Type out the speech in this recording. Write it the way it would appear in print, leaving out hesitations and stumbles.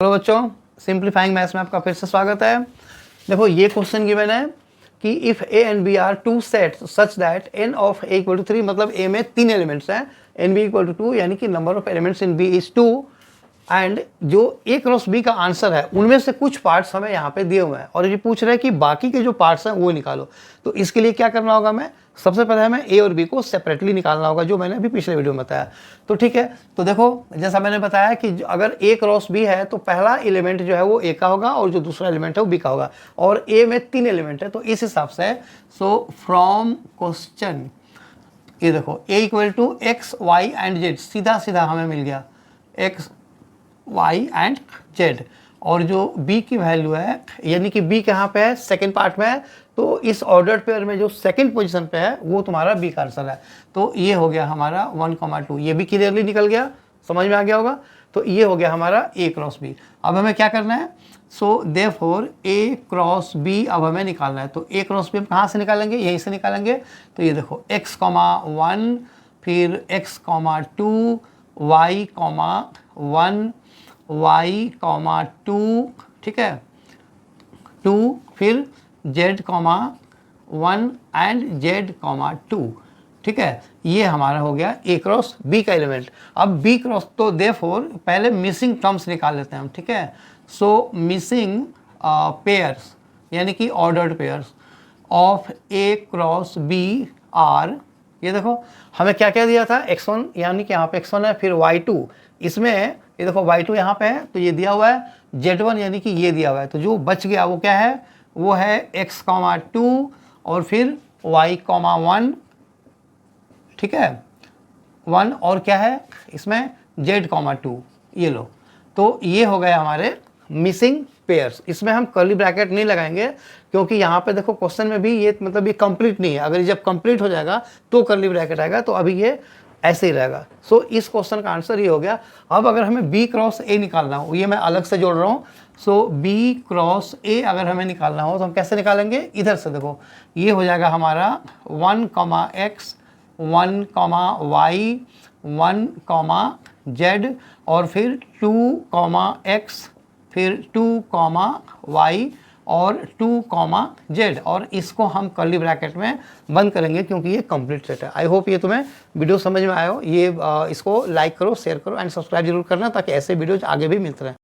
Hello बच्चों, simplifying maths में आपका फिर से स्वागत है। देखो ये क्वेश्चन गिवन है कि if A and B are two sets such that n of A equal to 3, मतलब ए में 3 एलिमेंट्स हैं, एन बी इक्वल टू 2, यानी कि number of elements in B is 2, and जो ए क्रॉस बी का answer है उनमें से कुछ पार्ट्स हमें यहाँ पे दिए हुए हैं और ये पूछ रहे हैं कि बाकी के जो पार्ट्स हैं वो निकालो। तो इसके लिए क्या करना होगा, मैं सबसे पहले हमें ए और बी को सेपरेटली निकालना होगा, जो मैंने अभी पिछले वीडियो में बताया। तो ठीक है, तो देखो जैसा मैंने बताया कि अगर ए क्रॉस बी है तो पहला एलिमेंट जो है वो ए का होगा और जो दूसरा एलिमेंट है वो बी का होगा, और ए में 3 एलिमेंट है। तो इस हिसाब से सो फ्रॉम क्वेश्चन ये देखो A equal to X Y and Z, सीधा सीधा हमें मिल गया एक्स वाई एंड जेड, और जो b की वैल्यू है यानी कि b कहाँ पे है, सेकंड पार्ट में है, तो इस ऑर्डर्ड पेयर में जो सेकंड पोजीशन पे है वो तुम्हारा b का आंसर है। तो ये हो गया हमारा 1,2, ये भी क्लियरली निकल गया, समझ में आ गया होगा। तो ये हो गया हमारा a क्रॉस b। अब हमें क्या करना है, so therefore a cross b अब हमें निकालना है। तो a क्रॉस b हम कहाँ से निकालेंगे, यहीं से निकालेंगे। तो ये देखो x,1 फिर x,2 y,1 y,2, ठीक है 2, फिर z,1 एंड z,2, ठीक है। ये हमारा हो गया ए क्रॉस बी का एलिमेंट। अब बी क्रॉस, तो देयरफॉर पहले मिसिंग टर्म्स निकाल लेते हैं हम, ठीक है। सो मिसिंग पेयर्स यानी कि ordered pairs of A cross B are, ये देखो हमें क्या क्या दिया था, x1 यानी कि यहाँ पे x1 है, फिर y2, इसमें ये देखो y2 यहाँ पे है तो ये दिया हुआ है, z1 यानी कि ये दिया हुआ है। तो जो बच गया वो क्या है, वो है x,2 और फिर y,1, ठीक है 1, और क्या है इसमें z,2, ये लो। तो ये हो गए हमारे मिसिंग पेयर्स। इसमें हम कर्ली ब्रैकेट नहीं लगाएंगे क्योंकि यहाँ पे देखो क्वेश्चन में भी ये मतलब ये कंप्लीट नहीं है, अगर जब कंप्लीट हो जाएगा तो कर्ली ब्रैकेट आएगा, तो अभी ये ऐसे ही रहेगा। सो इस क्वेश्चन का आंसर ये हो गया। अब अगर हमें बी क्रॉस ए निकालना हो, ये मैं अलग से जोड़ रहा हूँ। सो बी क्रॉस ए अगर हमें निकालना हो तो हम कैसे निकालेंगे, इधर से देखो ये हो जाएगा हमारा 1,x 1,y 1,z और फिर 2,x फिर 2,y और 2,z, और इसको हम कर्ली ब्रैकेट में बंद करेंगे क्योंकि ये कंप्लीट सेट है। आई होप ये तुम्हें वीडियो समझ में आया हो। ये इसको लाइक करो, शेयर करो एंड सब्सक्राइब जरूर करना ताकि ऐसे वीडियोज आगे भी मिलते रहें।